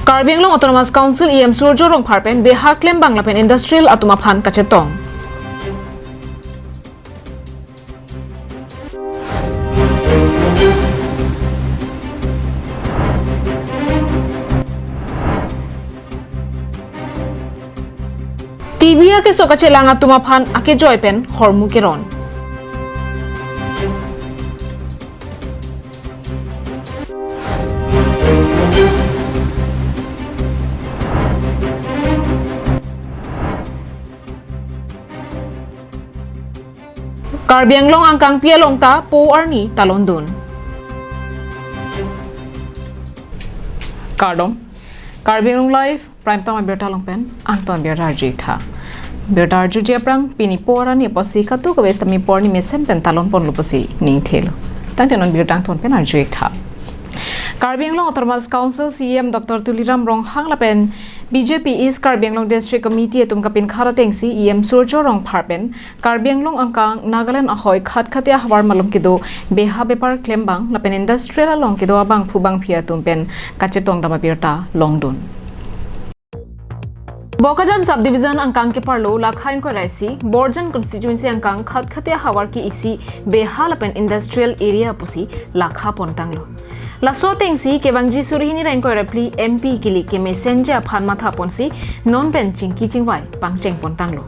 Karbi Anglong Autonomous Council EM Surjo Rong Pharpen Beha Klem Banglapen Industrial Atuma Phan Kachetong. Tibia ke sokache langa Atuma Phan ake joypen hormu keron. Karbi Anglong angkang pialong ta po arni talondun. Kardom Karbi Anglong live prime time berta longpen angton berta jitha. Berta jutia prang pini pora ni posi katu ko westami porni mesen pen talon pon luposi ning thelo. Tangtenon berta ton pen arjitha. Karbi Anglong Autonomous Council CM Dr. Tuliram Rong Hanglapen BJP East Karbi Anglong District Committee atum kapin kharateng si EM Surjo Rong Pharpen Karbi Anglong angkang Nagaland ahoy khat khatia hawar malum kido beha bepar klembang lapen industrial along kido abang phubang phia tumpen kachetong dama birta longdun. Bokajan subdivision angkang ke parlo lakhain ko raisi Borjan constituency angkang khat khatia hawar ki isi beha lapen industrial area pusi lakha pontanglo. Laso tengsi ke bangji surihini rengko repli MP kili ke messenger phan matha ponsi non pen chingki chingwai pangcheng pontanglo.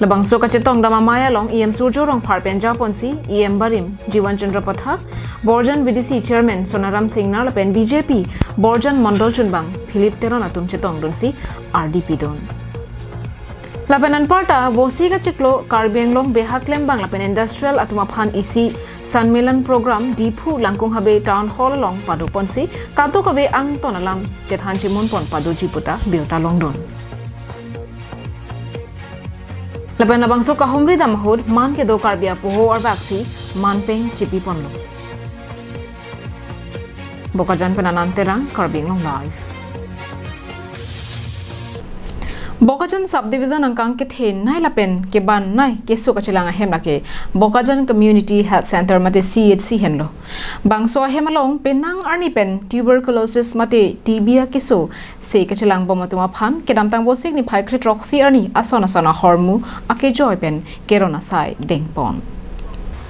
Labang so kachetong dama maya long EM Surjo Rong Pharpen ja ponsi EM Barim Jiwan Chandra Patha Borjan VDC Chairman Sonaram Singh Narlapen BJP Borjan Mondol Chunbang Philip Teron atum chetong donsi RDP don. Lapenan parta vosi ka chiklo Karbi Anglong beha klem bang lapen industrial atuma phan isi Sanmelan program Dipu Langkung Habe Town Hall along Padu Ponsi Kato Kabe Ang Tonalam Chethan Chimun Pon Padu Jiputa Birta Longdon. Laban labang so kahumri damahud man ke do Karbia Poho or Baksi man peng chipi ponlo. Bokajan penananterang Karbi Anglong live. Bokajan subdivision angkang ke then nai lapen ke ban nai ke so kachelanga hemla ke Bokajan Community Health Center mate CHC henlo bangso hemalong penang arni pen tuberculosis mate TB ke so se kachelang bomatuma phan ke damtang bosik ni phai roxy arni asona sona hormu ake joy pen kerona sai dengpon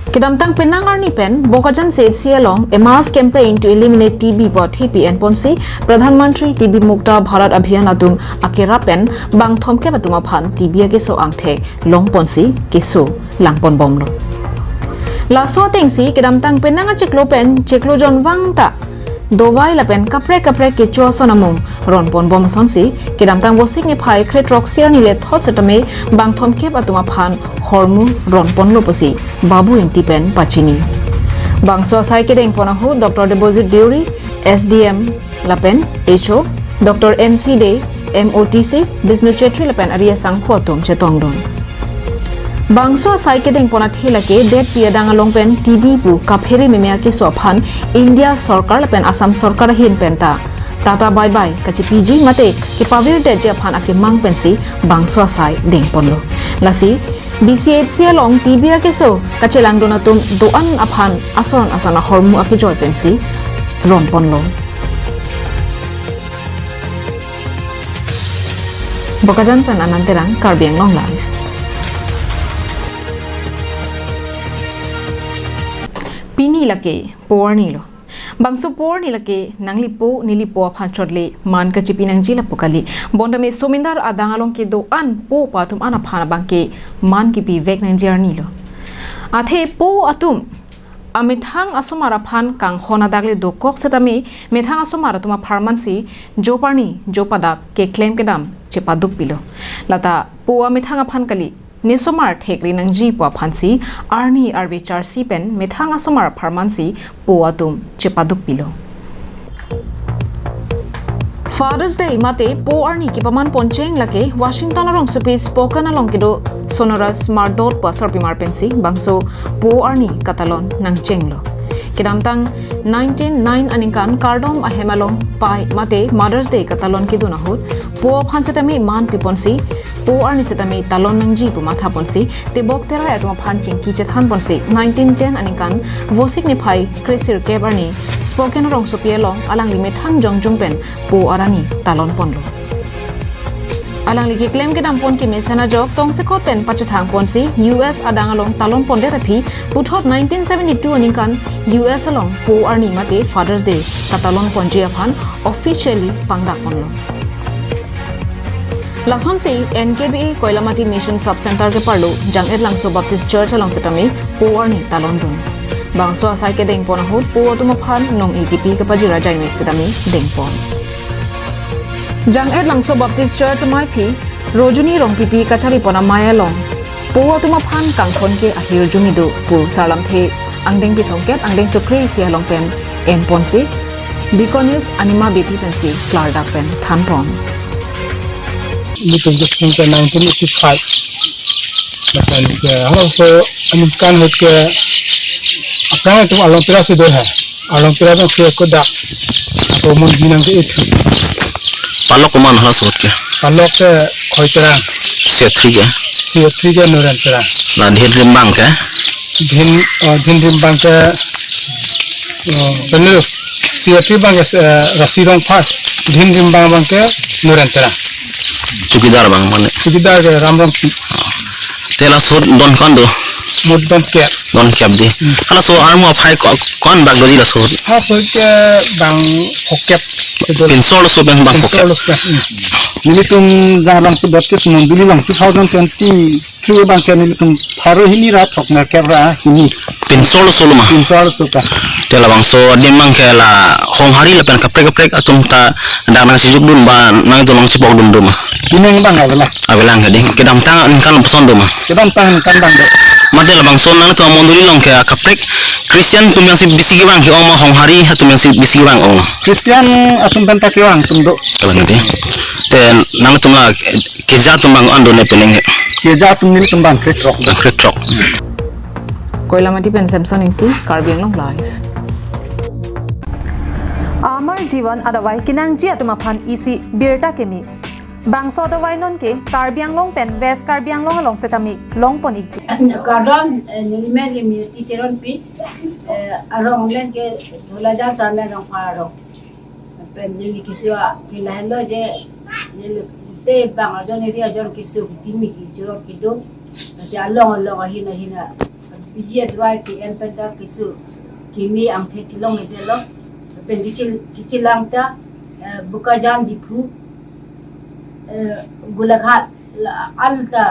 Kedamtang penang arni pen Bokajan CHC along a mass campaign to eliminate TB bot TB and Ponsi Pradhan Mantri TB Mukta Bharat Abhiyan atum akera pen bang thomke batuma phan TB ke so angthe long Ponsi keso langpon bomlo Laso tengsi kedamtang penang cheklo pen cheklo jon wangta Dowai lapen kapre ke chua sonamung ronpon bom sonsi kedamtang bosik ni phai roxy ni le thot setame bang thomke batuma phan hormu ronpon loposi babu intipen pachini bangso sai kedeng ponahu Dr. Deposit Deuri SDM lapen HO Dr. NC Day MOTC Business Secretary lapen Arya Sangkho tom chetongdon bangso sai kedeng pona thilake det pia dang along pen TB bu kapheri memia ke sophan India Sarkar lapen Assam Sarkar hin penta Tata bye bye kachi PG mate ke pavir de je phan ake mang pensi bangso sai deng ponlo lasi BCHC along TB ke so kachelang donatum doan aphan ason asana hormu ake joy pensi ron ponlo Bokajan pen ananterang Karbi Anglong live Pini lake porni lo bangso porni lake nangli po nilipo phan chodle man ka chipinang jila pokali bondame somindar adangalong ke do an po patum ana phana bangke man ki pi vek nang journey lo athe po atum amithang asomara phan kang hona dagle do kok setami methang asomara tuma pharmacy joparni jopada ke claim ke dam chepaduk pilo lata po amithang phan kali Nesomar thekri nang ji po phansi arni arbe charsi pen methang asomar pharmacy po atum chepaduk pilo Father's Day mate po arni ki paman poncheng lake Washington arong supi spoken along kido sonoras mardor pasar pimar pensi bangso po arni katalon nang chenglo Kidamtang 1909 aningkan kardom ahemalong pai mate Mother's Day katalon kido nahut po phan setami man piponsi po arni setami talon nangji tu matha ponsi te bok tera atuma phan chingki chethan ponsi 1910 anikan vosik ni phai kresir ke barni spoken rong sopielong alang limit hang jong jungpen po arani talon ponlo alang liki claim ke dampon ki mesana jok tong se khot pen pachathang ponsi US adang along talon pon de raphi puthot 1972 anikan US along po arni mate Father's Day katalon ponji aphan officially pangdak ponlo Lason si NKBA Koilamati Mission Sub Center ke parlo jang Langso Baptist Church along setami po arni talon dun bangso asai ke deng pon hot po atuma phan nong ETP ke pajira jai mix setami deng pon jang Langso Baptist Church mai phi rojuni rong pipi kachari pona maya long po atuma phan kangthon ke ahir jumi do pu sarlam the angdeng pi thongket angdeng sukri sia long pen en ponsi Deaconius anima beti pensi klarda pen thanpon meeting just in 1985 मतलब के also अनिकान है के अपना तो अलंपिरा से दो है अलंपिरा में से को दा तो मन बिना के एक पालक को मान हला सोच के पालक के खोई तरह C3 के नूरन तरह ना ढेर रिम्बांग के दिन रिम्बांग के पहले C3 बांग रसी रंग फास दिन रिम्बांग बांग के नूरन तरह चुकीदार bang mana चुकीदार के Ram tela so don kondo मोट don cap di hala so armo phai kon bang dodi la so हाँ so के bang hokep pinsol so bang hokep ini तुम जहाँ लंग से बत्तीस मंदिर लंग 2023 bang के ini तुम थारो हिनी रात ठोकना कर रहा हिनी pinsol so luma का tela bang so demang ke la hong hari la pen kaprek atum ta dana si jugdun ba nang dolong si pogdun duma ini bang abelang ke ding ke dam ta kan son duma ke dam ta kan bang madela bang so nang to monduli long ke kaprek Christian tum yang si bisigi bang ke oma hong hari hatum yang si bisigi bang oma Christian atum banta ke wang tum do abang de ten nang tum la ke ja tum bang ando ne peleng ke ja tum ni tum bang kretrok Koilamati pen Samson inti Karbiang long live Amar Jivan adawai kinang ji atuma phan isi birta kemi bangso adawai non ke Karbiang long pen West Karbiang long along setami long ponik ji Kardon nilimen ke community teron pi arong len ke dholaja sarme rong paro pen nili kiswa kilahlo je nili te bang ajon area jon kisu timi ki joro kido si along hina biji adwai ki en penta kisu kimi ang the chilong edelo pen kichilang ta bukajan dipu gulaghat alta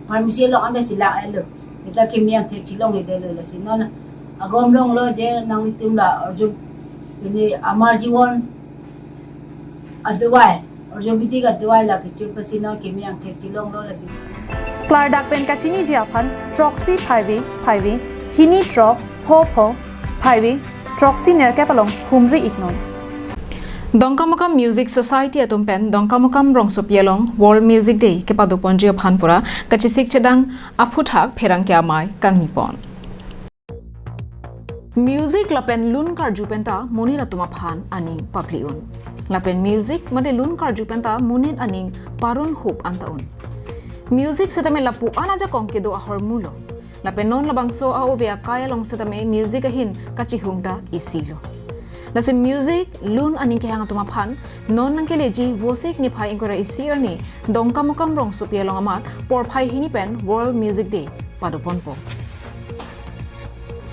pharmacy lo anda sila elo kita kimi ang the chilong edelo la sinon agom long lo je nang itumla orjo ini amar jiwon adwai orjo bitik adwai la kichur pasino kimi ang the chilong lo la si Klardak pen kachini ji aphan Troxy 5 hini tro pho 5 Troxy nerkapalong humri iknon Dongkamokam Music Society atum pen Dongkamokam rong sopielong World Music Day ke padu ponji phanpura kachisik chedang aphuthak pherang kya mai kangnipon Music lapen lun karjupenta munira tuma phan aning papliun lapen music made lun karjupenta munin aning parun hope antaun Music setame lapu anaja kongke do ahor mulo lapen non labangso a ovea kaya long setame music ahin kachihungta isilo Nasi music lun aning ke hang atuma phan non nang keleji vosik ni phai ingora isir ni dongkamokam rong supia long amat por phai hini pen World Music Day padopon po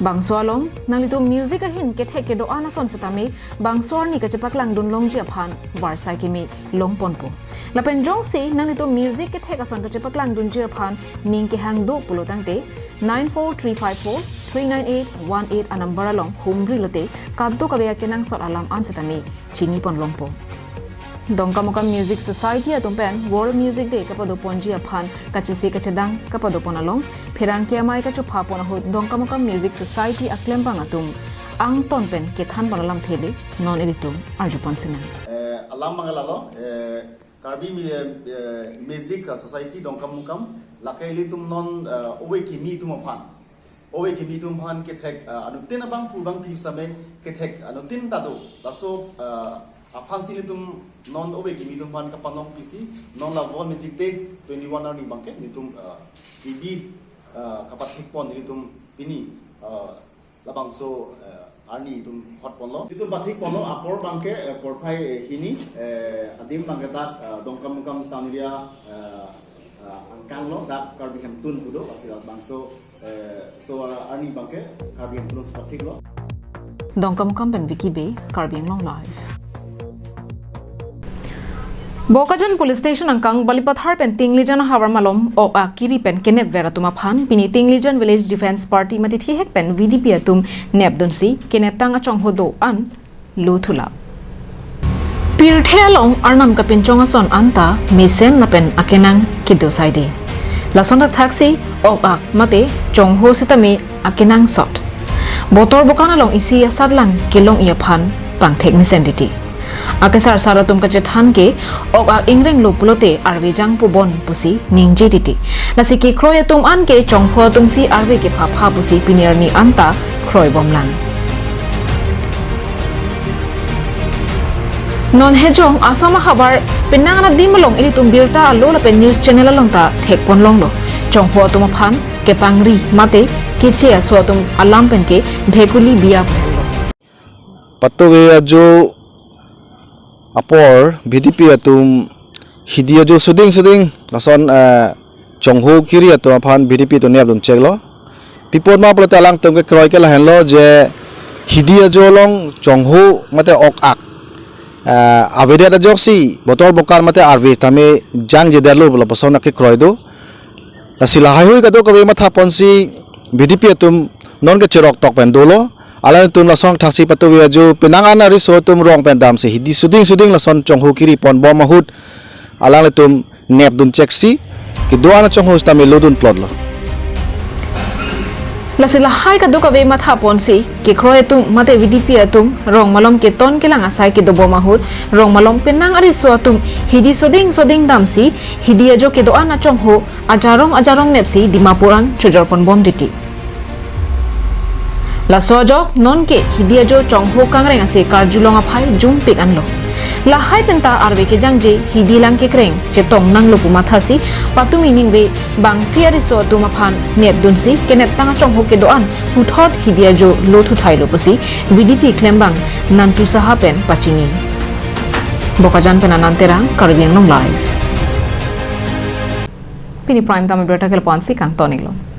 Bangsualong nang lito music ahin ke thek ke do ana son setame bangsor ni kachepak lang dun long ji aphan warsai ke me long pon po lapen jong si nang lito music ke thek ason kachepak lang dun ji aphan ning ke hang do pulotangte 9435439818 anambara long humri lote kaddo kabya kenang sot alam ansetami chini pon longpo Dongkamokam Music Society atumpen World Music Day kapado ponji aphan kachisi kachedang kapado ponalong pherang kiamai ka chupha ponahut Dongkamokam Music Society aklempang atum ang tonpen kethan panalam thele non editum arjupon sina alam mangalalo Karbi Music Society Dongkamokam lakaili tum non owe kimi tum aphan owe kimi tum phan ke thek anutin abang pulbang thi same ke thek anutin tado laso afan sini tum non owe kimi tum pan kapanong PC non la vol music te 21 ni bangke ni tum ibi kapat hikpon ni tum ini labang so arni tum hot ponlo itu batik ponlo apor bangke porpai hini adim bangke tak dongkam kam tanria angkang lo dak karbi hem tun kudo asilat bangso so arni bangke karbi hem plus batik lo dongkam kam ben wiki be karbiang long live Bokajan Police Station angkang Balipathar pen Tinglijan Hawar Malom op a kiri pen kenep vera tuma phan pini Tinglijan Village Defence Party mati thi hek pen VDP atum nep dunsi kenep tang achong hodo an luthula Pirthelong arnam ka pinchonga son anta mesem na pen akenang kido saide lason tak taxi op a mate chongho sitami akenang sot botor bokana long isi sadlang kilong ia phan pangthek misenditi Akesar saratum kacethan ke ok ak ingreng lo pulote arve jang pubon pusi ningje titi nasi ke kroy tum an ke chongpho tum si arve ke phapha pusi pinir ni anta kroy bomlan non hejong asama khabar pinangana dimlong ili tum birta alo la pen news channel along ta thekpon long lo chongpho tum phan ke pangri mate ke che aso tum alam pen ke bhekuli bia phelo patowe ajo apor VDP atum hidia jo suding lason chongho kiri atum aphan VDP to neb dun cheklo pipot ma polo talang tum ke kroy ke lahen lo je hidia jo long chongho mate ok ak avede da joksi botol bokal mate arve tame jang je dalo bolo pasona ke kroy do lasila hayu ka do ka be matha ponsi VDP atum non ke cherok tok pen dolo Alan tum lasong taksi patuwi aju pinangana riso tum ruang pendam se hidi suding lason chongho kiri pon bom mahut alang tum nep dun cheksi kiduana chongho stami lodun plot lo Lasila hai ka doka be matha ponsi ke kroy tum mate VDP atum rong malom ke ton ke lang asai ke do bom mahut rong malom pinang ari so tum hidi suding damsi hidi ajo ke doana chongho ajarong nepsi dimapuran chujor pon bom diti La sojok non ke hidia jo chongho kangreng ase karjulong aphai jum pik anlo la hai penta arve ke jangje hidilang ke kreng che tong nang lo pumathasi patumi ningbe bang piari so tuma phan nep dunsi kenep tanga chongho ke doan puthot hidia jo lothu thailo pusi VDP klembang nantu saha pen pachini bokajan penananterang karbiang long live Pini prime time berta kel ponsi kang toniglo